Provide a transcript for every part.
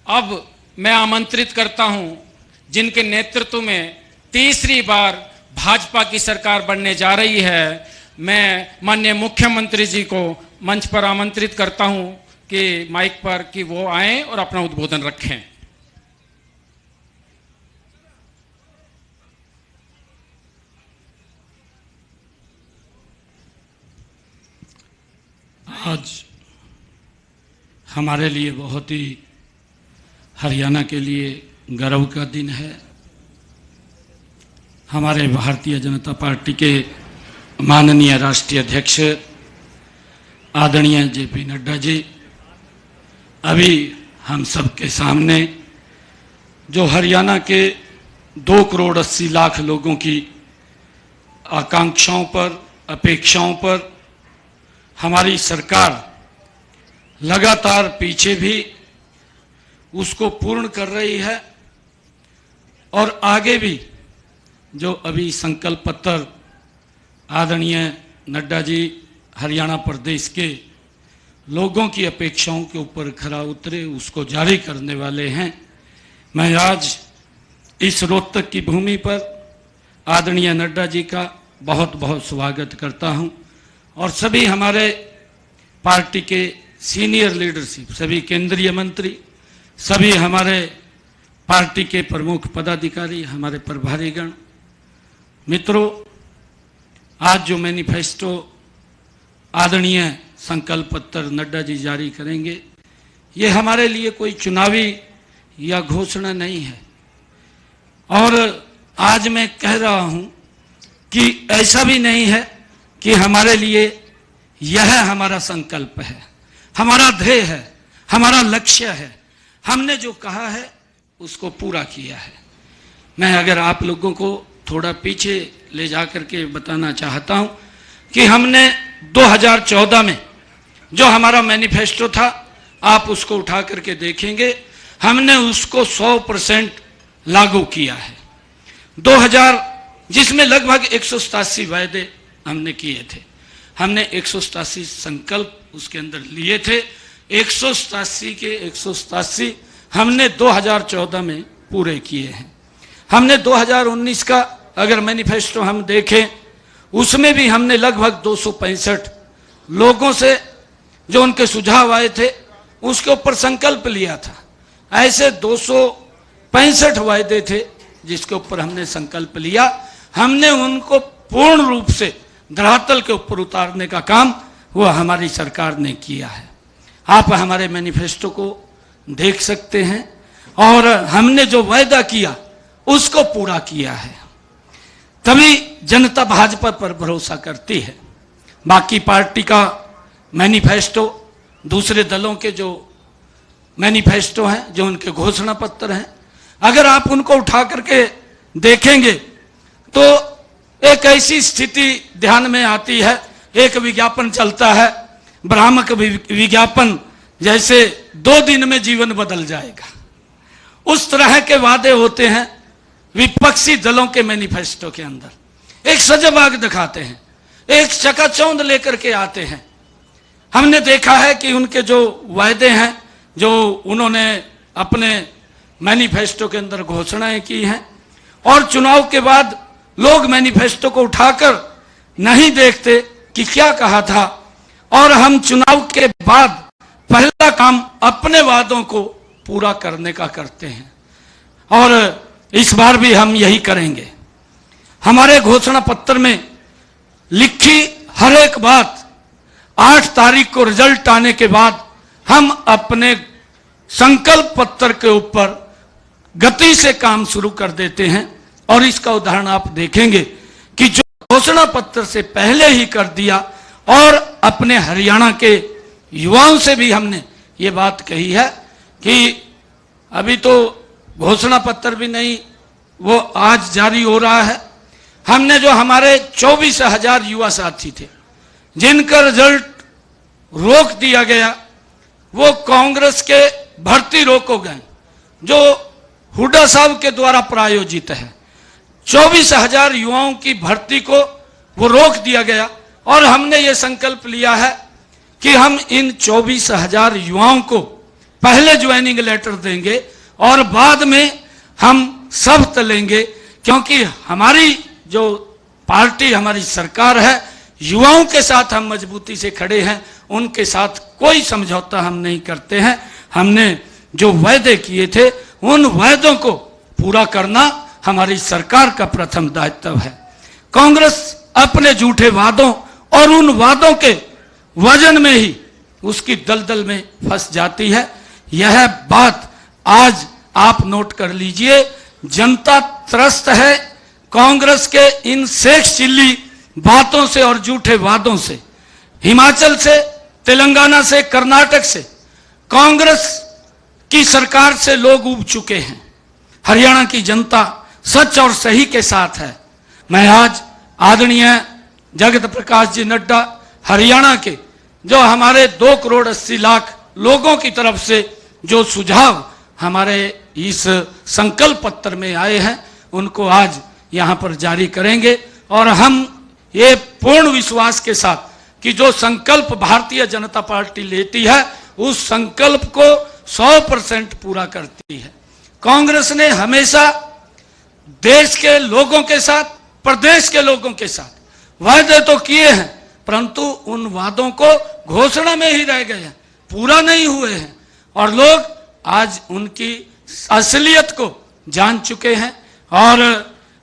अब मैं आमंत्रित करता हूं जिनके नेतृत्व में तीसरी बार भाजपा की सरकार बनने जा रही है, मैं माननीय मुख्यमंत्री जी को मंच पर आमंत्रित करता हूं कि माइक पर कि वो आएं और अपना उद्बोधन रखें। आज हमारे लिए बहुत ही हरियाणा के लिए गर्व का दिन है। हमारे भारतीय जनता पार्टी के माननीय राष्ट्रीय अध्यक्ष आदरणीय जेपी नड्डा जी अभी हम सबके सामने जो हरियाणा के 2 करोड़ 80 लाख लोगों की आकांक्षाओं पर, अपेक्षाओं पर हमारी सरकार लगातार पीछे भी उसको पूर्ण कर रही है और आगे भी जो अभी संकल्प पत्र आदरणीय नड्डा जी हरियाणा प्रदेश के लोगों की अपेक्षाओं के ऊपर खरा उतरे, उसको जारी करने वाले हैं। मैं आज इस रोहतक की भूमि पर आदरणीय नड्डा जी का बहुत बहुत स्वागत करता हूं और सभी हमारे पार्टी के सीनियर लीडरशिप, सभी केंद्रीय मंत्री, सभी हमारे पार्टी के प्रमुख पदाधिकारी, हमारे प्रभारीगण, मित्रों, आज जो मैनिफेस्टो आदरणीय संकल्प पत्र नड्डा जी जारी करेंगे, ये हमारे लिए कोई चुनावी या घोषणा नहीं है। और आज मैं कह रहा हूं कि ऐसा भी नहीं है कि हमारे लिए यह हमारा संकल्प है, हमारा ध्येय है, हमारा लक्ष्य है। हमने जो कहा है उसको पूरा किया है। मैं अगर आप लोगों को थोड़ा पीछे ले जाकर के बताना चाहता हूं कि हमने 2014 में जो हमारा मैनिफेस्टो था, आप उसको उठा करके देखेंगे, हमने उसको 100% लागू किया है। 2000 जिसमें लगभग 187 वायदे हमने किए थे, हमने 187 संकल्प उसके अंदर लिए थे। 187 के 187 हमने 2014 में पूरे किए हैं। हमने 2019 का अगर मैनिफेस्टो हम देखें, उसमें भी हमने लगभग 265 लोगों से जो उनके सुझाव आए थे उसके ऊपर संकल्प लिया था। ऐसे 265 वायदे थे जिसके ऊपर हमने संकल्प लिया। हमने उनको पूर्ण रूप से धरातल के ऊपर उतारने का काम वो हमारी सरकार ने किया है। आप हमारे मैनिफेस्टो को देख सकते हैं और हमने जो वायदा किया उसको पूरा किया है। तभी जनता भाजपा पर भरोसा करती है। बाकी पार्टी का मैनिफेस्टो, दूसरे दलों के जो मैनिफेस्टो हैं, जो उनके घोषणा पत्र हैं, अगर आप उनको उठा करके देखेंगे तो एक ऐसी स्थिति ध्यान में आती है, एक विज्ञापन चलता है, भ्रामक विज्ञापन, जैसे 2 दिन में जीवन बदल जाएगा। उस तरह के वादे होते हैं विपक्षी दलों के मैनिफेस्टो के अंदर। एक सजबाग दिखाते हैं, एक चकाचौंध लेकर के आते हैं। हमने देखा है कि उनके जो वायदे हैं, जो उन्होंने अपने मैनिफेस्टो के अंदर घोषणाएं की हैं, और चुनाव के बाद लोग मैनिफेस्टो को उठाकर नहीं देखते कि क्या कहा था, और हम चुनाव के बाद पहला काम अपने वादों को पूरा करने का करते हैं। और इस बार भी हम यही करेंगे। हमारे घोषणा पत्र में लिखी हर एक बात 8 तारीख को रिजल्ट आने के बाद हम अपने संकल्प पत्र के ऊपर गति से काम शुरू कर देते हैं। और इसका उदाहरण आप देखेंगे कि जो घोषणा पत्र से पहले ही कर दिया, और अपने हरियाणा के युवाओं से भी हमने ये बात कही है कि अभी तो घोषणा पत्र भी नहीं, वो आज जारी हो रहा है। हमने जो हमारे 24,000 युवा साथी थे जिनका रिजल्ट रोक दिया गया, वो कांग्रेस के भर्ती रोक हो गए, जो हुड्डा साहब के द्वारा प्रायोजित है। 24,000 युवाओं की भर्ती को वो रोक दिया गया, और हमने ये संकल्प लिया है कि हम इन 24,000 युवाओं को पहले ज्वाइनिंग लेटर देंगे और बाद में हम शपथ लेंगे, क्योंकि हमारी जो पार्टी, हमारी सरकार है, युवाओं के साथ हम मजबूती से खड़े हैं, उनके साथ कोई समझौता हम नहीं करते हैं। हमने जो वायदे किए थे उन वायदों को पूरा करना हमारी सरकार का प्रथम दायित्व है। कांग्रेस अपने झूठे वादों और उन वादों के वजन में ही उसकी दलदल में फंस जाती है। यह बात आज आप नोट कर लीजिए। जनता त्रस्त है कांग्रेस के इन शेख चिल्ली बातों से और झूठे वादों से। हिमाचल से, तेलंगाना से, कर्नाटक से कांग्रेस की सरकार से लोग उब चुके हैं। हरियाणा की जनता सच और सही के साथ है। मैं आज आदरणीय जगत प्रकाश जी नड्डा, हरियाणा के जो हमारे 2 करोड़ 80 लाख लोगों की तरफ से जो सुझाव हमारे इस संकल्प पत्र में आए हैं, उनको आज यहाँ पर जारी करेंगे। और हम ये पूर्ण विश्वास के साथ कि जो संकल्प भारतीय जनता पार्टी लेती है उस संकल्प को 100% पूरा करती है। कांग्रेस ने हमेशा देश के लोगों के साथ, प्रदेश के लोगों के साथ वायदे तो किए हैं, परंतु उन वादों को घोषणा में ही रह गए हैं, पूरा नहीं हुए हैं। और लोग आज उनकी असलियत को जान चुके हैं। और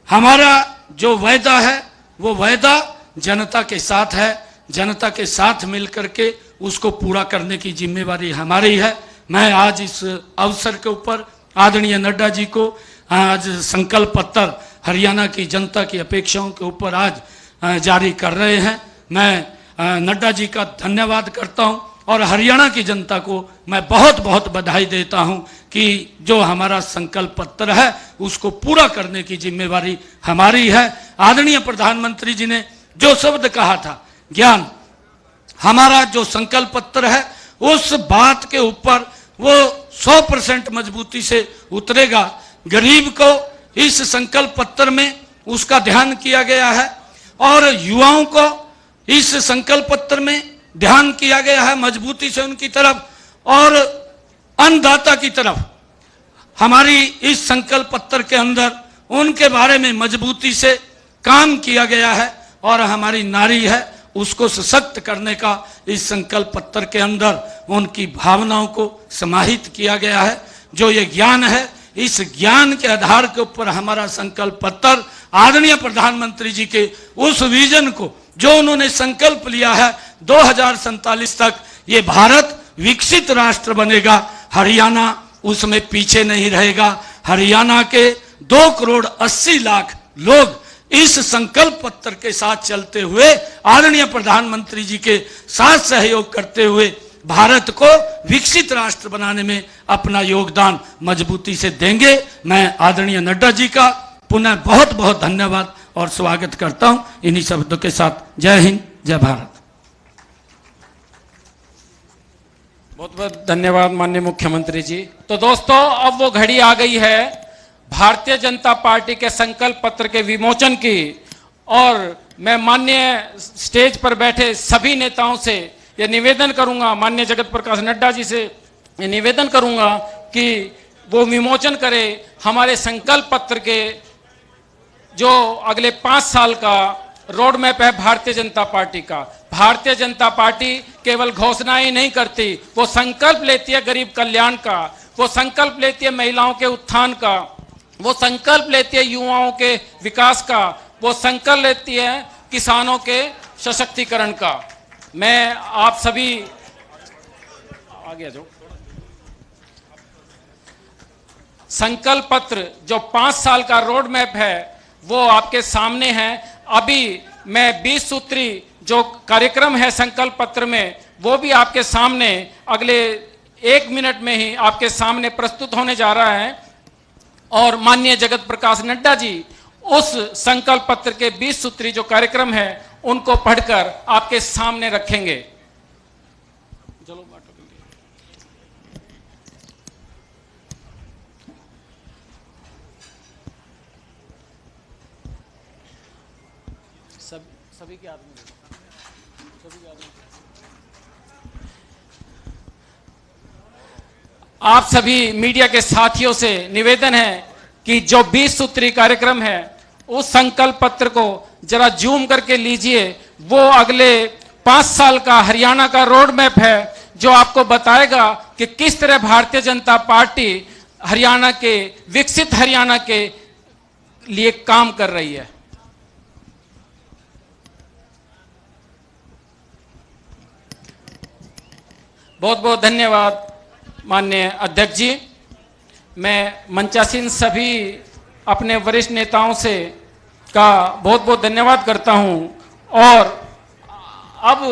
हमारा जो वायदा है वो वायदा जनता के साथ है। जनता के साथ मिलकर के उसको पूरा करने की जिम्मेवारी हमारी है। मैं आज इस अवसर के ऊपर आदरणीय नड्डा जी को आज संकल्प पत्र हरियाणा की जनता की अपेक्षाओं के ऊपर आज जारी कर रहे हैं। मैं नड्डा जी का धन्यवाद करता हूं और हरियाणा की जनता को मैं बहुत बहुत बधाई देता हूं कि जो हमारा संकल्प पत्र है उसको पूरा करने की जिम्मेवारी हमारी है। आदरणीय प्रधानमंत्री जी ने जो शब्द कहा था, ज्ञान, हमारा जो संकल्प पत्र है उस बात के ऊपर वो 100% मजबूती से उतरेगा। गरीब को इस संकल्प पत्र में उसका ध्यान किया गया है और युवाओं को इस संकल्प पत्र में ध्यान किया गया है मजबूती से उनकी तरफ, और अन्नदाता की तरफ हमारी इस संकल्प पत्र के अंदर उनके बारे में मजबूती से काम किया गया है। और हमारी नारी है उसको सशक्त करने का इस संकल्प पत्र के अंदर उनकी भावनाओं को समाहित किया गया है। जो ये ज्ञान है, इस ज्ञान के आधार के ऊपर हमारा संकल्प पत्र आदरणीय प्रधानमंत्री जी के उस विजन को जो उन्होंने संकल्प लिया है 2047 तक ये भारत विकसित राष्ट्र बनेगा, हरियाणा उसमें पीछे नहीं रहेगा। हरियाणा के 2 करोड़ 80 लाख लोग इस संकल्प पत्र के साथ चलते हुए आदरणीय प्रधानमंत्री जी के साथ सहयोग करते हुए भारत को विकसित राष्ट्र बनाने में अपना योगदान मजबूती से देंगे। मैं आदरणीय नड्डा जी का पुनः बहुत बहुत धन्यवाद और स्वागत करता हूं। इन्हीं शब्दों के साथ जय हिंद, जय भारत। बहुत बहुत धन्यवाद माननीय मुख्यमंत्री जी। तो दोस्तों, अब वो घड़ी आ गई है भारतीय जनता पार्टी के संकल्प पत्र के विमोचन की। और मैं माननीय स्टेज पर बैठे सभी नेताओं से ये निवेदन करूंगा, माननीय जगत प्रकाश नड्डा जी से ये निवेदन करूंगा कि वो विमोचन करें हमारे संकल्प पत्र के जो अगले 5 साल का रोड मैप है भारतीय जनता पार्टी का। भारतीय जनता पार्टी केवल घोषणाएं नहीं करती, वो संकल्प लेती है गरीब कल्याण का, वो संकल्प लेती है महिलाओं के उत्थान का, वो संकल्प लेती है युवाओं के विकास का, वो संकल्प लेती है किसानों के सशक्तिकरण का। मैं आप सभी आगे जो संकल्प पत्र जो 5 साल का रोड मैप है वो आपके सामने है। अभी मैं 20 सूत्री जो कार्यक्रम है संकल्प पत्र में वो भी आपके सामने अगले 1 मिनट में ही आपके सामने प्रस्तुत होने जा रहा है। और माननीय जगत प्रकाश नड्डा जी उस संकल्प पत्र के 20 सूत्री जो कार्यक्रम है उनको पढ़कर आपके सामने रखेंगे। चलो सभी के आदमी आप सभी मीडिया के साथियों से निवेदन है कि जो 20 सूत्री कार्यक्रम है उस संकल्प पत्र को जरा जूम करके लीजिए। वो अगले 5 साल का हरियाणा का रोड मैप है जो आपको बताएगा कि किस तरह भारतीय जनता पार्टी हरियाणा के विकसित हरियाणा के लिए काम कर रही है। बहुत बहुत धन्यवाद माननीय अध्यक्ष जी। मैं मंचासीन सभी अपने वरिष्ठ नेताओं से का बहुत बहुत धन्यवाद करता हूं और अब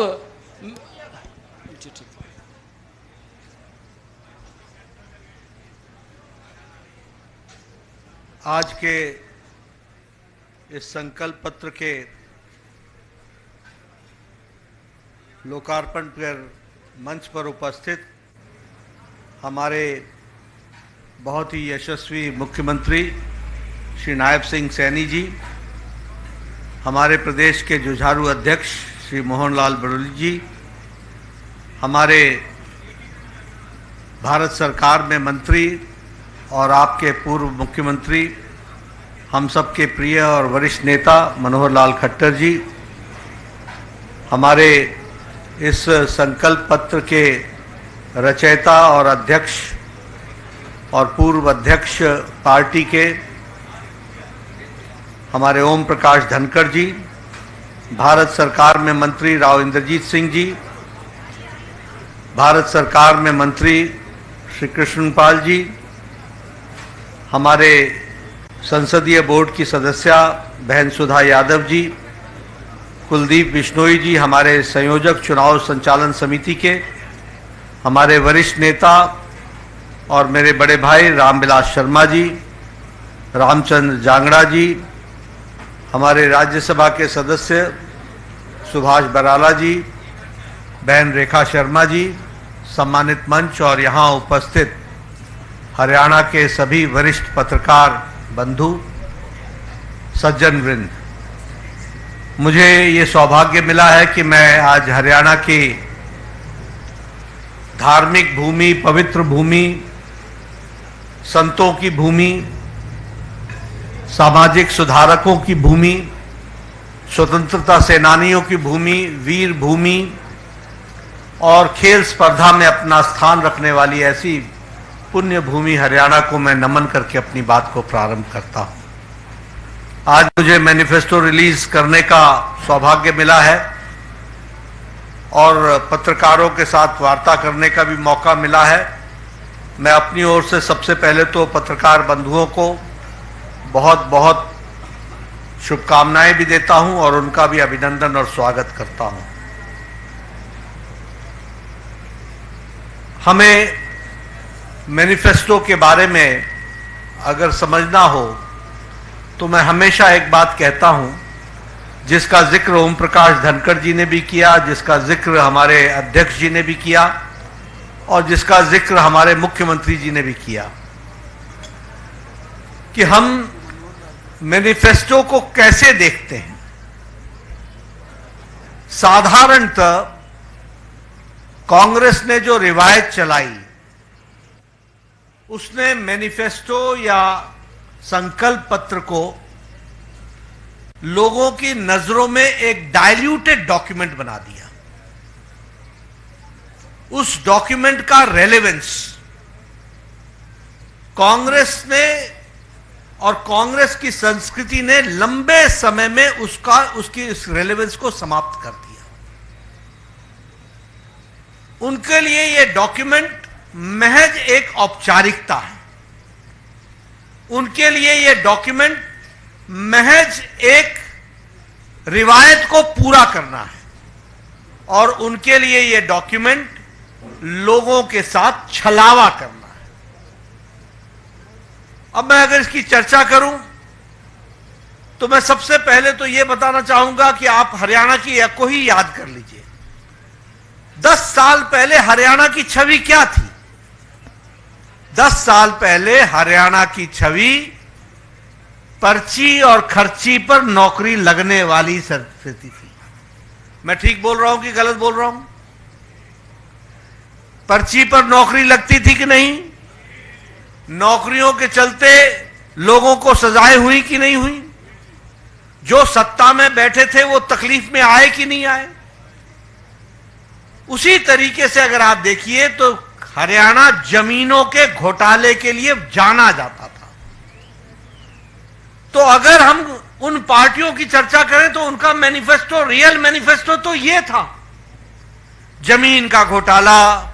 आज के इस संकल्प पत्र के लोकार्पण पर मंच पर उपस्थित हमारे बहुत ही यशस्वी मुख्यमंत्री श्री नायब सिंह सैनी जी, हमारे प्रदेश के जुझारू अध्यक्ष श्री मोहन लाल बड़ौली जी, हमारे भारत सरकार में मंत्री और आपके पूर्व मुख्यमंत्री, हम सबके प्रिय और वरिष्ठ नेता मनोहर लाल खट्टर जी, हमारे इस संकल्प पत्र के रचयिता और अध्यक्ष और पूर्व अध्यक्ष पार्टी के हमारे ओम प्रकाश धनखड़ जी, भारत सरकार में मंत्री राव इंद्रजीत सिंह जी, भारत सरकार में मंत्री श्री कृष्णपाल जी, हमारे संसदीय बोर्ड की सदस्या बहन सुधा यादव जी, कुलदीप बिश्नोई जी, हमारे संयोजक चुनाव संचालन समिति के, हमारे वरिष्ठ नेता और मेरे बड़े भाई रामविलास शर्मा जी, रामचंद्र जांगड़ा जी, हमारे राज्यसभा के सदस्य सुभाष बराला जी, बहन रेखा शर्मा जी, सम्मानित मंच और यहाँ उपस्थित हरियाणा के सभी वरिष्ठ पत्रकार बंधु, सज्जन वृंद, मुझे ये सौभाग्य मिला है कि मैं आज हरियाणा की धार्मिक भूमि, पवित्र भूमि, संतों की भूमि, सामाजिक सुधारकों की भूमि, स्वतंत्रता सेनानियों की भूमि, वीर भूमि और खेल स्पर्धा में अपना स्थान रखने वाली ऐसी पुण्य भूमि हरियाणा को मैं नमन करके अपनी बात को प्रारंभ करता हूं। आज मुझे मैनिफेस्टो रिलीज करने का सौभाग्य मिला है और पत्रकारों के साथ वार्ता करने का भी मौका मिला है। मैं अपनी ओर से सबसे पहले तो पत्रकार बंधुओं को बहुत बहुत शुभकामनाएं भी देता हूं और उनका भी अभिनंदन और स्वागत करता हूं। हमें मैनिफेस्टो के बारे में अगर समझना हो तो मैं हमेशा एक बात कहता हूं, जिसका जिक्र ओम प्रकाश धनखड़ जी ने भी किया, जिसका जिक्र हमारे अध्यक्ष जी ने भी किया और जिसका जिक्र हमारे मुख्यमंत्री जी ने भी किया, कि हम मैनिफेस्टो को कैसे देखते हैं। साधारणतः कांग्रेस ने जो रिवायत चलाई उसने मैनिफेस्टो या संकल्प पत्र को लोगों की नजरों में एक डाइल्यूटेड डॉक्यूमेंट बना दिया। उस डॉक्यूमेंट का रेलेवेंस कांग्रेस ने और कांग्रेस की संस्कृति ने लंबे समय में उसकी इस रेलेवेंस को समाप्त कर दिया। उनके लिए यह डॉक्यूमेंट महज एक औपचारिकता है, उनके लिए यह डॉक्यूमेंट महज एक रिवायत को पूरा करना है और उनके लिए यह डॉक्यूमेंट लोगों के साथ छलावा करना है। अब मैं अगर इसकी चर्चा करूं तो मैं सबसे पहले तो यह बताना चाहूंगा कि आप हरियाणा की एक को ही याद कर लीजिए। 10 साल पहले हरियाणा की छवि क्या थी? 10 साल पहले हरियाणा की छवि पर्ची और खर्ची पर नौकरी लगने वाली स्थिति थी। मैं ठीक बोल रहा हूं कि गलत बोल रहा हूं? पर्ची पर नौकरी लगती थी कि नहीं? नौकरियों के चलते लोगों को सजाएं हुई कि नहीं हुई? जो सत्ता में बैठे थे वो तकलीफ में आए कि नहीं आए? उसी तरीके से अगर आप देखिए तो हरियाणा जमीनों के घोटाले के लिए जाना जाता था। तो अगर हम उन पार्टियों की चर्चा करें तो उनका मैनिफेस्टो, रियल मैनिफेस्टो तो यह था, जमीन का घोटाला,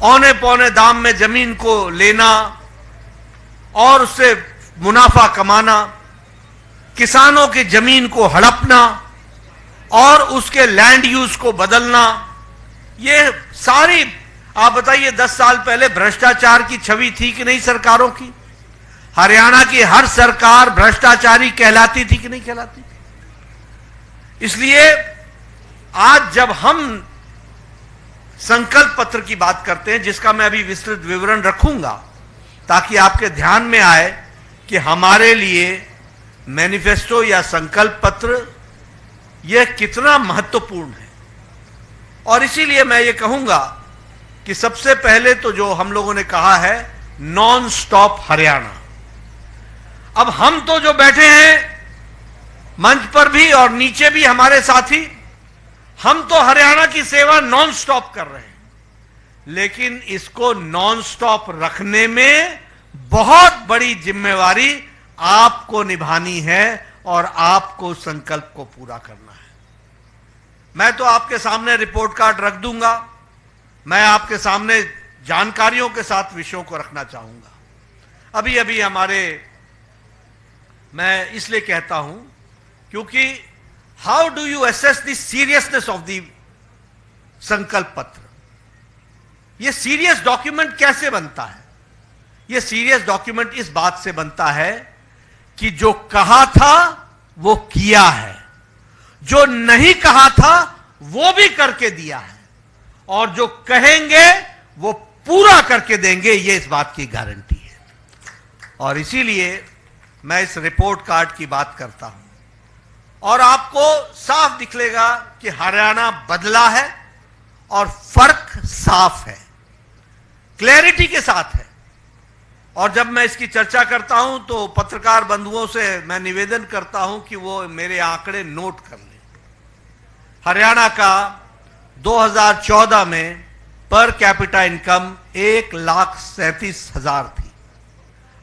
औने पौने दाम में जमीन को लेना और उससे मुनाफा कमाना, किसानों की जमीन को हड़पना और उसके लैंड यूज को बदलना। ये सारी, आप बताइए 10 साल पहले भ्रष्टाचार की छवि थी कि नहीं सरकारों की? हरियाणा की हर सरकार भ्रष्टाचारी कहलाती थी कि नहीं कहलाती थी? इसलिए आज जब हम संकल्प पत्र की बात करते हैं, जिसका मैं अभी विस्तृत विवरण रखूंगा ताकि आपके ध्यान में आए कि हमारे लिए मैनिफेस्टो या संकल्प पत्र यह कितना महत्वपूर्ण है। और इसीलिए मैं ये कहूंगा कि सबसे पहले तो जो हम लोगों ने कहा है, नॉन स्टॉप हरियाणा। अब हम तो जो बैठे हैं मंच पर भी और नीचे भी हमारे साथी, हम तो हरियाणा की सेवा नॉन स्टॉप कर रहे हैं, लेकिन इसको नॉन स्टॉप रखने में बहुत बड़ी जिम्मेवारी आपको निभानी है और आपको संकल्प को पूरा करना है। मैं तो आपके सामने रिपोर्ट कार्ड रख दूंगा, मैं आपके सामने जानकारियों के साथ विषयों को रखना चाहूंगा। अभी अभी मैं इसलिए कहता हूं क्योंकि how do you assess the seriousness of the संकल्प पत्र? यह सीरियस डॉक्यूमेंट कैसे बनता है? यह सीरियस डॉक्यूमेंट इस बात से बनता है कि जो कहा था वो किया है, जो नहीं कहा था वो भी करके दिया है, और जो कहेंगे वो पूरा करके देंगे, ये इस बात की गारंटी है। और इसीलिए मैं इस रिपोर्ट कार्ड की बात करता हूं और आपको साफ दिखलेगा कि हरियाणा बदला है और फर्क साफ है, क्लैरिटी के साथ है। और जब मैं इसकी चर्चा करता हूं तो पत्रकार बंधुओं से मैं निवेदन करता हूं कि वो मेरे आंकड़े नोट कर लें। हरियाणा का 2014 में पर कैपिटा इनकम 1,37,000 थी।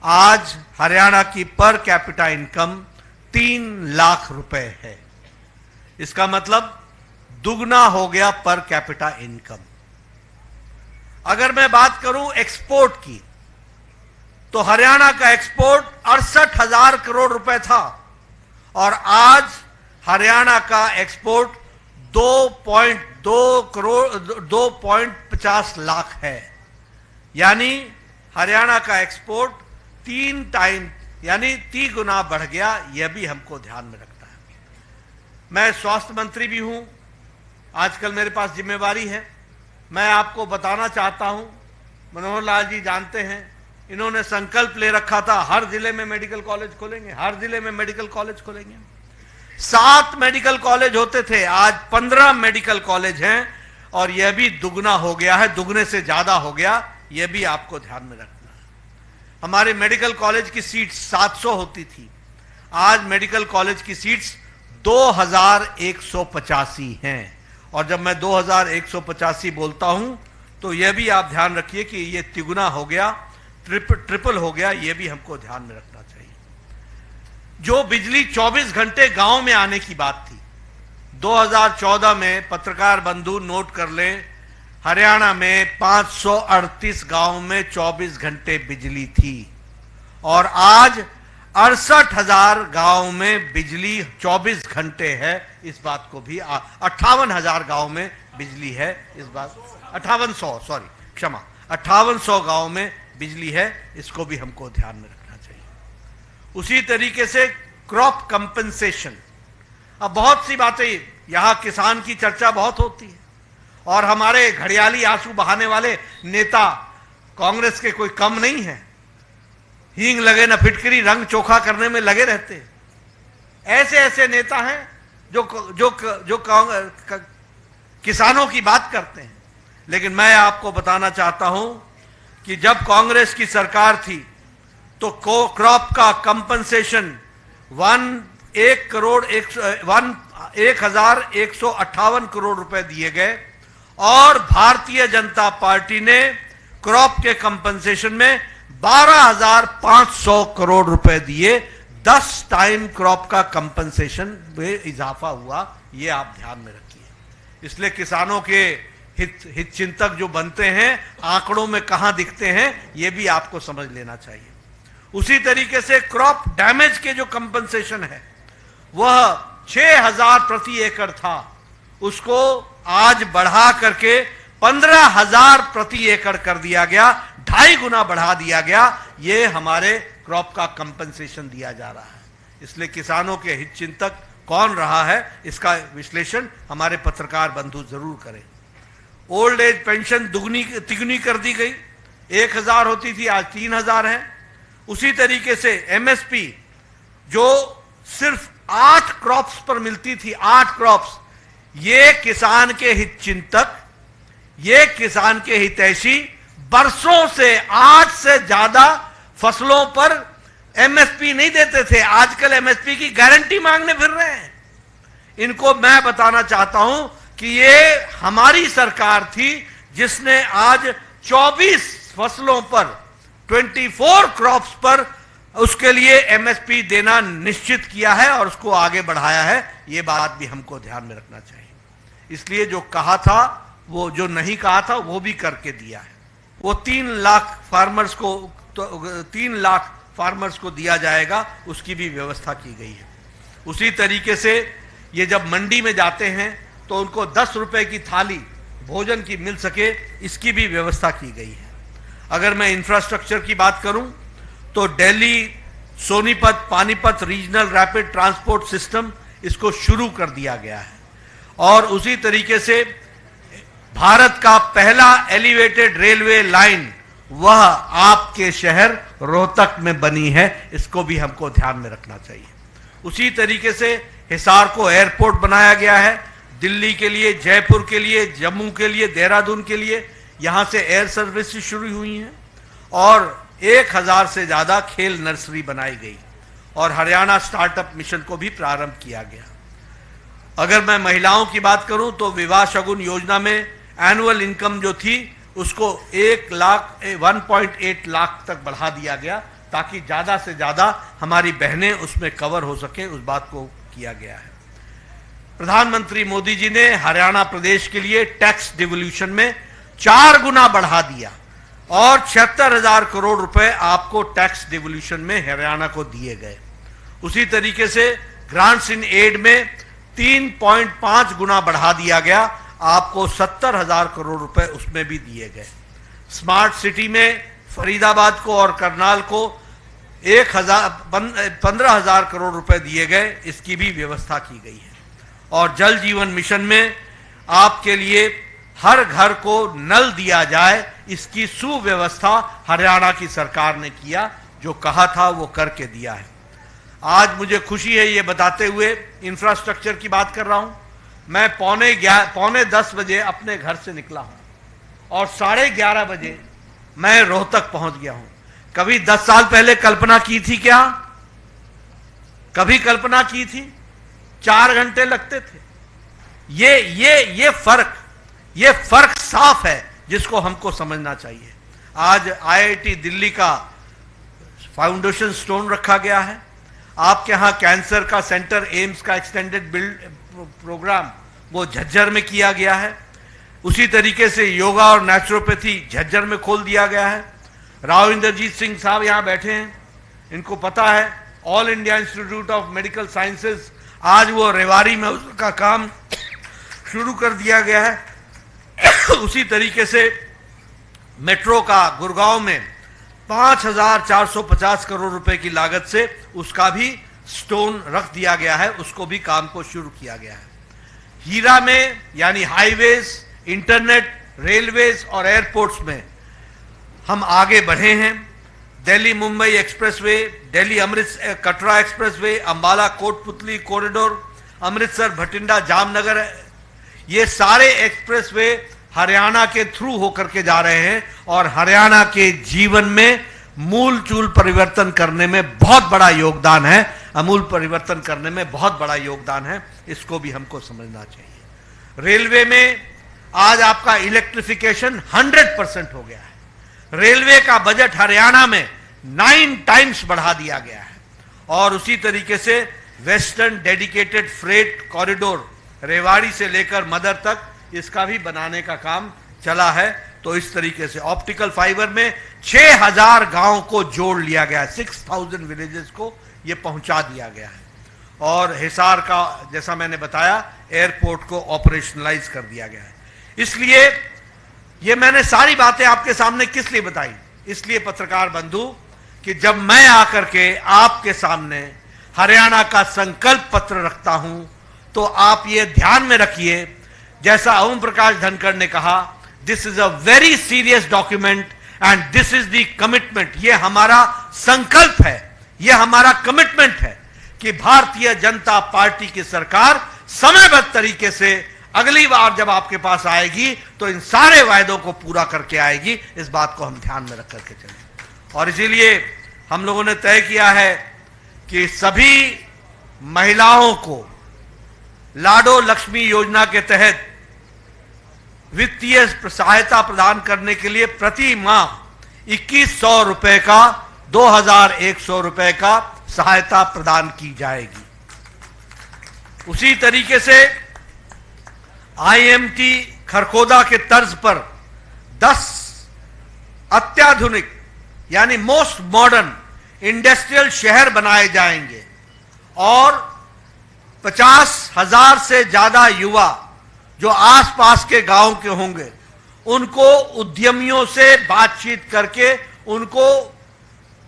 आज हरियाणा की पर कैपिटा इनकम 3 लाख रुपए है। इसका मतलब दुगना हो गया पर कैपिटा इनकम। अगर मैं बात करूं एक्सपोर्ट की, तो हरियाणा का एक्सपोर्ट 68,000 करोड़ रुपए था और आज हरियाणा का एक्सपोर्ट 2.50 लाख है। यानी हरियाणा का एक्सपोर्ट 3 टाइम यानी 3 गुना बढ़ गया। यह भी हमको ध्यान में रखना है। मैं स्वास्थ्य मंत्री भी हूं, आजकल मेरे पास जिम्मेवारी है। मैं आपको बताना चाहता हूं, मनोहर लाल जी जानते हैं, इन्होंने संकल्प ले रखा था हर जिले में मेडिकल कॉलेज खोलेंगे, हर जिले में मेडिकल कॉलेज खोलेंगे। 7 मेडिकल कॉलेज होते थे, आज 15 मेडिकल कॉलेज हैं और यह भी दुगना हो गया है, दुगने से ज्यादा हो गया। यह भी आपको ध्यान में रखना है। हमारे मेडिकल कॉलेज की सीट्स 700 होती थी, आज मेडिकल कॉलेज की सीट्स 2185 हैं। और जब मैं 2185 बोलता हूं तो यह भी आप ध्यान रखिए कि यह तिगुना हो गया, ट्रिपल हो गया। यह भी हमको ध्यान में रखना चाहिए। जो बिजली 24 घंटे गांव में आने की बात थी, 2014 में पत्रकार बंधु नोट कर लें, हरियाणा में 538 गांव में 24 घंटे बिजली थी और आज 68,000 गांव में बिजली 24 घंटे है। इस बात को भी 58,000 गांव में बिजली है। इस बात 5800 गांव में बिजली है। इसको भी हमको ध्यान में रखना चाहिए। उसी तरीके से क्रॉप कंपनसेशन, अब बहुत सी बातें, यहां किसान की चर्चा बहुत होती है और हमारे घड़ियाली आंसू बहाने वाले नेता कांग्रेस के कोई कम नहीं है। हींग लगे न फिटकरी, रंग चोखा करने में लगे रहते हैं। ऐसे ऐसे नेता हैं जो किसानों की बात करते हैं। लेकिन मैं आपको बताना चाहता हूं कि जब कांग्रेस की सरकार थी तो क्रॉप का कंपनसेशन 1,158 करोड़ रुपए दिए गए और भारतीय जनता पार्टी ने क्रॉप के कंपनसेशन में 12,500 करोड़ रुपए दिए। 10 टाइम क्रॉप का कंपनसेशन में इजाफा हुआ, ये आप ध्यान में रखिए। इसलिए किसानों के हित चिंतक जो बनते हैं आंकड़ों में कहां दिखते हैं, यह भी आपको समझ लेना चाहिए। उसी तरीके से क्रॉप डैमेज के जो कंपनसेशन है वह 6,000 प्रति एकड़ था, उसको आज बढ़ा करके 15,000 प्रति एकड़ कर दिया गया, 2.5 गुना बढ़ा दिया गया। ये हमारे क्रॉप का कंपनसेशन दिया जा रहा है। इसलिए किसानों के हित चिंतक कौन रहा है, इसका विश्लेषण हमारे पत्रकार बंधु जरूर करें। ओल्ड एज पेंशन तिगुनी कर दी गई, 1,000 होती थी, आज 3,000 है। उसी तरीके से एमएसपी जो सिर्फ 8 क्रॉप्स पर मिलती थी, 8 क्रॉप्स, ये किसान के हित चिंतक, ये किसान के हितैषी बरसों से 8 से ज्यादा फसलों पर एमएसपी नहीं देते थे, आजकल एमएसपी की गारंटी मांगने फिर रहे हैं। इनको मैं बताना चाहता हूं कि ये हमारी सरकार थी जिसने आज 24 फसलों पर 24 क्रॉप्स पर उसके लिए एमएसपी देना निश्चित किया है और उसको आगे बढ़ाया है। ये बात भी हमको ध्यान में रखना चाहिए। इसलिए जो कहा था, वो जो नहीं कहा था वो भी करके दिया है। वो 3 लाख फार्मर्स को, तो 3 लाख फार्मर्स को दिया जाएगा, उसकी भी व्यवस्था की गई है। उसी तरीके से ये जब मंडी में जाते हैं तो उनको 10 रुपए की थाली भोजन की मिल सके, इसकी भी व्यवस्था की गई है। अगर मैं इंफ्रास्ट्रक्चर की बात करूं तो Delhi Sonipat Panipat regional rapid transport system, इसको शुरू कर दिया गया है। और उसी तरीके से भारत का पहला एलिवेटेड रेलवे लाइन वह आपके शहर रोहतक में बनी है, इसको भी हमको ध्यान में रखना चाहिए। उसी तरीके से हिसार को एयरपोर्ट बनाया गया है, दिल्ली के लिए, जयपुर के लिए, जम्मू के लिए, देहरादून के लिए यहां से एयर सर्विस शुरू हुई हैं और 1,000 से ज्यादा खेल नर्सरी बनाई गई और हरियाणा स्टार्टअप मिशन को भी प्रारंभ किया गया। अगर मैं महिलाओं की बात करूं तो विवाह शगुन योजना में एनुअल इनकम जो थी उसको 1.8 लाख तक बढ़ा दिया गया ताकि ज्यादा से ज्यादा हमारी बहनें उसमें कवर हो सके, उस बात को किया गया है। प्रधानमंत्री मोदी जी ने हरियाणा प्रदेश के लिए टैक्स डिवोल्यूशन में 4 गुना बढ़ा दिया और 76,000 करोड़ रुपए आपको टैक्स डिवोल्यूशन में हरियाणा को दिए गए। उसी तरीके से ग्रांट्स इन एड में 3.5 गुना बढ़ा दिया गया, आपको 70,000 करोड़ रुपए उसमें भी दिए गए। स्मार्ट सिटी में फरीदाबाद को और करनाल को 15,000 करोड़ रुपए दिए गए, इसकी भी व्यवस्था की गई है। और जल जीवन मिशन में आपके लिए हर घर को नल दिया जाए, इसकी सुव्यवस्था हरियाणा की सरकार ने किया, जो कहा था वो करके दिया है। आज मुझे खुशी है ये बताते हुए, इंफ्रास्ट्रक्चर की बात कर रहा हूं, मैं पौने 10 बजे अपने घर से निकला हूं और 11:30 बजे मैं रोहतक पहुंच गया हूं। कभी 10 साल पहले कल्पना की थी क्या? कभी कल्पना की थी? 4 घंटे लगते थे। ये फर्क साफ है जिसको हमको समझना चाहिए। आज आईआईटी दिल्ली का फाउंडेशन स्टोन रखा गया है, आपके यहां कैंसर का सेंटर, एम्स का एक्सटेंडेड बिल्ड प्रोग्राम वो झज्जर में किया गया है। उसी तरीके से योगा और नेचुरोपैथी झज्जर में खोल दिया गया है। राव इंद्रजीत सिंह साहब यहां बैठे हैं, इनको पता है all India institute of medical sciences, आज वो रेवाड़ी में उसका काम शुरू कर दिया गया है। उसी तरीके से मेट्रो का गुड़गांव में 5,450 करोड़ रुपए की लागत से उसका भी स्टोन रख दिया गया है, उसको भी काम को शुरू किया गया है। हीरा में यानी हाईवेज, इंटरनेट, रेलवेज और एयरपोर्ट्स में हम आगे बढ़े हैं। Delhi Mumbai expressway, Delhi Amritsar Katra expressway, Ambala Kotputli corridor, Amritsar Bathinda Jamnagar, ये सारे एक्सप्रेसवे हरियाणा के थ्रू होकर के जा रहे हैं और हरियाणा के जीवन में मूल चूल परिवर्तन करने में बहुत बड़ा योगदान है, अमूल परिवर्तन करने में बहुत बड़ा योगदान है। इसको भी हमको समझना चाहिए। रेलवे में आज आपका इलेक्ट्रिफिकेशन 100% हो गया है। रेलवे का बजट हरियाणा में 9 टाइम्स बढ़ा दिया गया है और उसी तरीके से western dedicated freight corridor Rewari से लेकर मदर तक इसका भी बनाने का काम चला है। तो इस तरीके से ऑप्टिकल फाइबर में 6000 गांव को जोड़ लिया गया है, 6000 विलेजेस को ये पहुंचा दिया गया है और हिसार का, जैसा मैंने बताया, एयरपोर्ट को ऑपरेशनलाइज कर दिया गया है। इसलिए ये मैंने सारी बातें आपके सामने किस लिए बताई? इसलिए पत्रकार बंधु कि जब मैं आकर के आपके सामने हरियाणा का संकल्प पत्र रखता हूं तो आप ये ध्यान में रखिए, जैसा ओम प्रकाश धनखड़ ने कहा, this is a very serious document and this is the commitment. ये हमारा संकल्प है, ये हमारा कमिटमेंट है कि भारतीय जनता पार्टी की सरकार समयबद्ध तरीके से अगली बार जब आपके पास आएगी तो इन सारे वायदों को पूरा करके आएगी। इस बात को हम ध्यान में रख करके चलें और इसीलिए हम लोगों ने तय किया है कि सभी महिलाओं को लाडो लक्ष्मी योजना के तहत वित्तीय सहायता प्रदान करने के लिए प्रति माह 2100 रुपए का 2100 रुपए का सहायता प्रदान की जाएगी। उसी तरीके से आईएमटी खरखोदा के तर्ज पर 10 अत्याधुनिक यानी मोस्ट मॉडर्न इंडस्ट्रियल शहर बनाए जाएंगे और 50,000 से ज्यादा युवा जो आसपास के गांव के होंगे उनको उद्यमियों से बातचीत करके उनको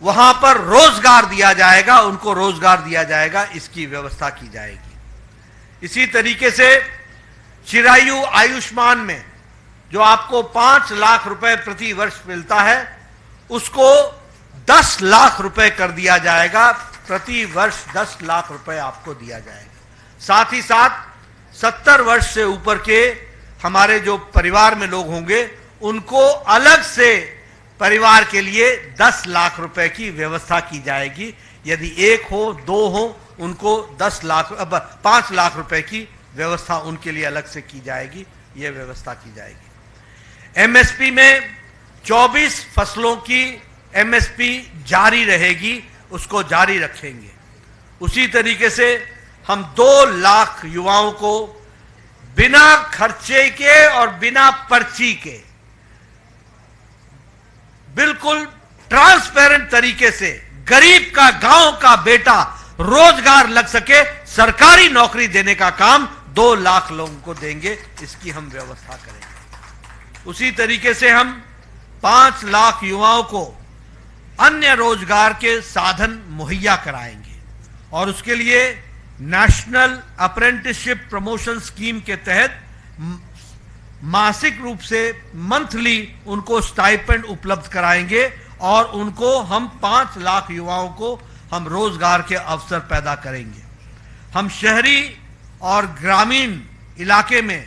वहां पर रोजगार दिया जाएगा, उनको रोजगार दिया जाएगा, इसकी व्यवस्था की जाएगी। इसी तरीके से चिरायु आयुष्मान में जो आपको 5 लाख रुपए प्रति वर्ष मिलता है उसको 10 लाख रुपए कर दिया जाएगा, प्रति वर्ष 10 लाख रुपए आपको दिया जाएगा। साथ ही साथ 70 वर्ष से ऊपर के हमारे जो परिवार में लोग होंगे उनको अलग से परिवार के लिए 10 लाख रुपए की व्यवस्था की जाएगी। यदि 1 हो 2 हो उनको 5 लाख रुपए की व्यवस्था उनके लिए अलग से की जाएगी, यह व्यवस्था की जाएगी। एमएसपी में 24 फसलों की एमएसपी जारी रहेगी, उसको जारी रखेंगे। उसी तरीके से हम 2 लाख युवाओं को बिना खर्चे के और बिना पर्ची के बिल्कुल ट्रांसपेरेंट तरीके से गरीब का, गांव का बेटा रोजगार लग सके, सरकारी नौकरी देने का काम 2 लाख लोगों को देंगे, इसकी हम व्यवस्था करेंगे। उसी तरीके से हम 5 लाख युवाओं को अन्य रोजगार के साधन मुहैया कराएंगे और उसके लिए नेशनल अप्रेंटिसशिप प्रमोशन स्कीम के तहत मासिक रूप से मंथली उनको स्टाइपेंड उपलब्ध कराएंगे और उनको हम 5 लाख युवाओं को हम रोजगार के अवसर पैदा करेंगे। हम शहरी और ग्रामीण इलाके में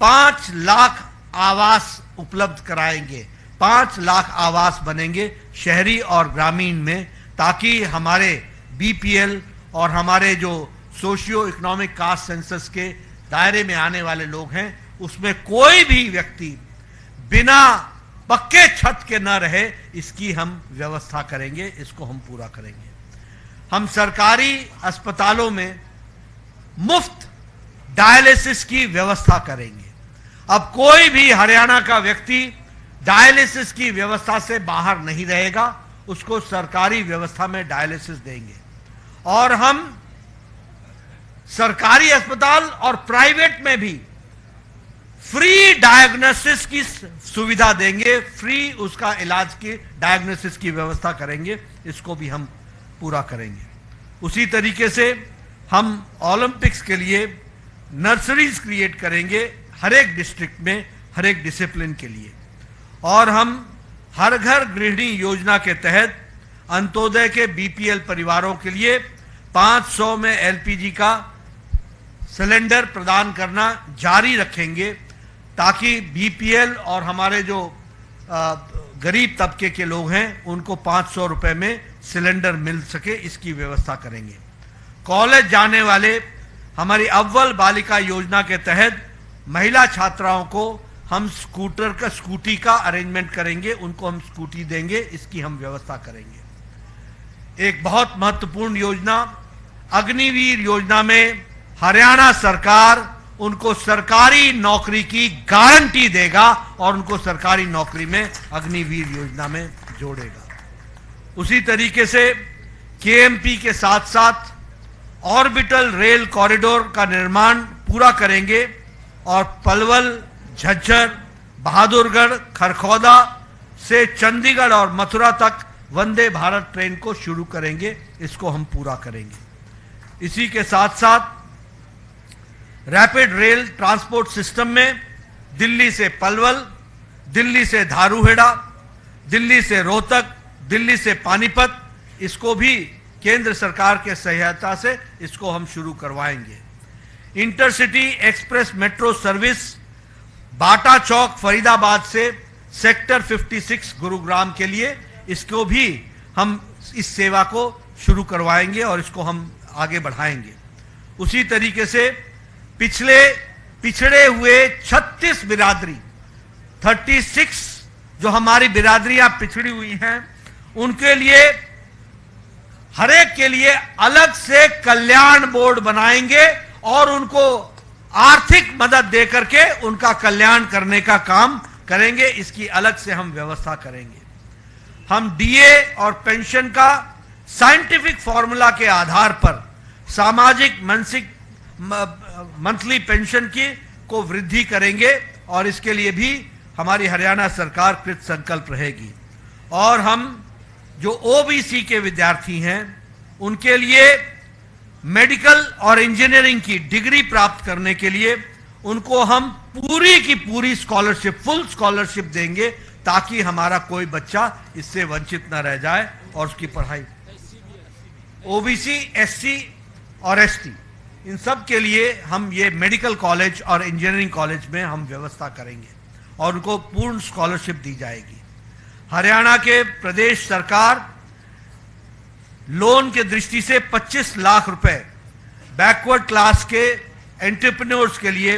5 लाख आवास उपलब्ध कराएंगे, 5 लाख आवास बनेंगे शहरी और ग्रामीण में, ताकि हमारे बीपीएल और हमारे जो सोशियो इकोनॉमिक कास्ट सेंसस के दायरे में आने वाले लोग हैं उसमें कोई भी व्यक्ति बिना पक्के छत के न रहे, इसकी हम व्यवस्था करेंगे, इसको हम पूरा करेंगे। हम सरकारी अस्पतालों में मुफ्त डायलिसिस की व्यवस्था करेंगे। अब कोई भी हरियाणा का व्यक्ति डायलिसिस की व्यवस्था से बाहर नहीं रहेगा, उसको सरकारी व्यवस्था में डायलिसिस देंगे और हम सरकारी अस्पताल और प्राइवेट में भी फ्री डायग्नोसिस की सुविधा देंगे, फ्री उसका इलाज की डायग्नोसिस की व्यवस्था करेंगे, इसको भी हम पूरा करेंगे। उसी तरीके से हम ओलंपिक्स के लिए नर्सरीज क्रिएट करेंगे हर एक डिस्ट्रिक्ट में, हर एक डिसिप्लिन के लिए। और हम हर घर गृहिणी योजना के तहत अंत्योदय के बीपीएल परिवारों के लिए 500 में एलपीजी का सिलेंडर प्रदान करना जारी रखेंगे। ताकि बीपीएल और हमारे जो गरीब तबके के लोग हैं उनको 500 रुपए में सिलेंडर मिल सके, इसकी व्यवस्था करेंगे। कॉलेज जाने वाले हमारी अव्वल बालिका योजना के तहत महिला छात्राओं को हम स्कूटी का अरेंजमेंट करेंगे, उनको हम स्कूटी देंगे, इसकी हम व्यवस्था करेंगे। एक बहुत महत्वपूर्ण योजना अग्निवीर योजना में हरियाणा सरकार उनको सरकारी नौकरी की गारंटी देगा और उनको सरकारी नौकरी में अग्निवीर योजना में जोड़ेगा। उसी तरीके से केएमपी के साथ साथ ऑर्बिटल रेल कॉरिडोर का निर्माण पूरा करेंगे और पलवल, झज्जर, बहादुरगढ़, खरखौदा से चंडीगढ़ और मथुरा तक वंदे भारत ट्रेन को शुरू करेंगे, इसको हम पूरा करेंगे। इसी के साथ साथ रैपिड रेल ट्रांसपोर्ट सिस्टम में दिल्ली से पलवल, दिल्ली से धारूहेड़ा, दिल्ली से रोहतक, दिल्ली से पानीपत, इसको भी केंद्र सरकार के सहायता से इसको हम शुरू करवाएंगे। इंटरसिटी एक्सप्रेस मेट्रो सर्विस बाटा चौक फरीदाबाद से सेक्टर 56 गुरुग्राम के लिए, इसको भी हम इस सेवा को शुरू करवाएंगे और इसको हम आगे बढ़ाएंगे। उसी तरीके से पिछड़े हुए 36 बिरादरी 36 जो हमारी बिरादरियां पिछड़ी हुई हैं उनके लिए हर एक के लिए अलग से कल्याण बोर्ड बनाएंगे और उनको आर्थिक मदद देकर के उनका कल्याण करने का काम करेंगे, इसकी अलग से हम व्यवस्था करेंगे। हम डीए और पेंशन का साइंटिफिक फॉर्मूला के आधार पर सामाजिक मानसिक मंथली पेंशन की को वृद्धि करेंगे और इसके लिए भी हमारी हरियाणा सरकार कृत संकल्प रहेगी। और हम जो ओबीसी के विद्यार्थी हैं उनके लिए मेडिकल और इंजीनियरिंग की डिग्री प्राप्त करने के लिए उनको हम पूरी की पूरी स्कॉलरशिप, फुल स्कॉलरशिप देंगे ताकि हमारा कोई बच्चा इससे वंचित न रह जाए और उसकी पढ़ाई। ओबीसी, एससी और एसटी इन सब के लिए हम ये मेडिकल कॉलेज और इंजीनियरिंग कॉलेज में हम व्यवस्था करेंगे और उनको पूर्ण स्कॉलरशिप दी जाएगी। हरियाणा के प्रदेश सरकार लोन के दृष्टि से 25 लाख रुपए बैकवर्ड क्लास के एंटरप्रेन्योर्स के लिए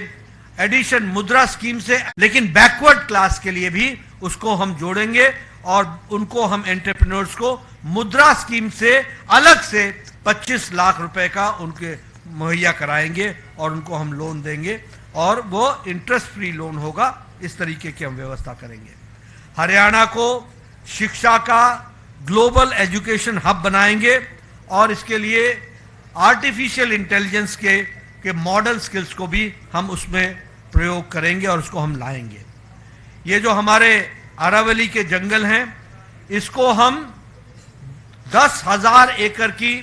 एडिशन मुद्रा स्कीम से, लेकिन बैकवर्ड क्लास के लिए भी उसको हम जोड़ेंगे और उनको हम एंटरप्रेन्योर्स को मुद्रा स्कीम से अलग से 25 लाख रुपए का उनके मुहैया कराएंगे और उनको हम लोन देंगे और वो इंटरेस्ट फ्री लोन होगा। इस तरीके की हम व्यवस्था करेंगे। हरियाणा को शिक्षा का ग्लोबल एजुकेशन हब बनाएंगे और इसके लिए आर्टिफिशियल इंटेलिजेंस के मॉडल स्किल्स को भी हम उसमें प्रयोग करेंगे और उसको हम लाएंगे। ये जो हमारे अरावली के जंगल हैं इसको हम 10,000 एकड़ की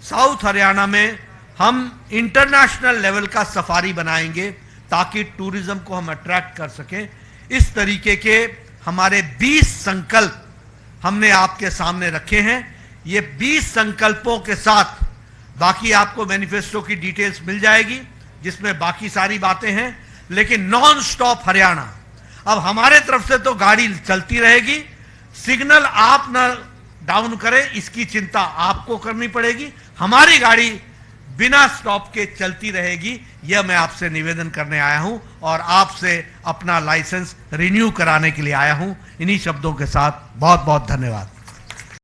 साउथ हरियाणा में हम इंटरनेशनल लेवल का सफारी बनाएंगे ताकि टूरिज्म को हम अट्रैक्ट कर सकें। इस तरीके के हमारे 20 संकल्प हमने आपके सामने रखे हैं। ये 20 संकल्पों के साथ बाकी आपको मैनिफेस्टो की डिटेल्स मिल जाएगी जिसमें बाकी सारी बातें हैं, लेकिन नॉन स्टॉप हरियाणा। अब हमारे तरफ से तो गाड़ी चलती रहेगी, सिग्नल आप न डाउन करें इसकी चिंता आपको करनी पड़ेगी। हमारी गाड़ी बिना स्टॉप के चलती रहेगी, यह मैं आपसे निवेदन करने आया हूं और आपसे अपना लाइसेंस रिन्यू कराने के लिए आया हूं। इन्हीं शब्दों के साथ बहुत बहुत धन्यवाद।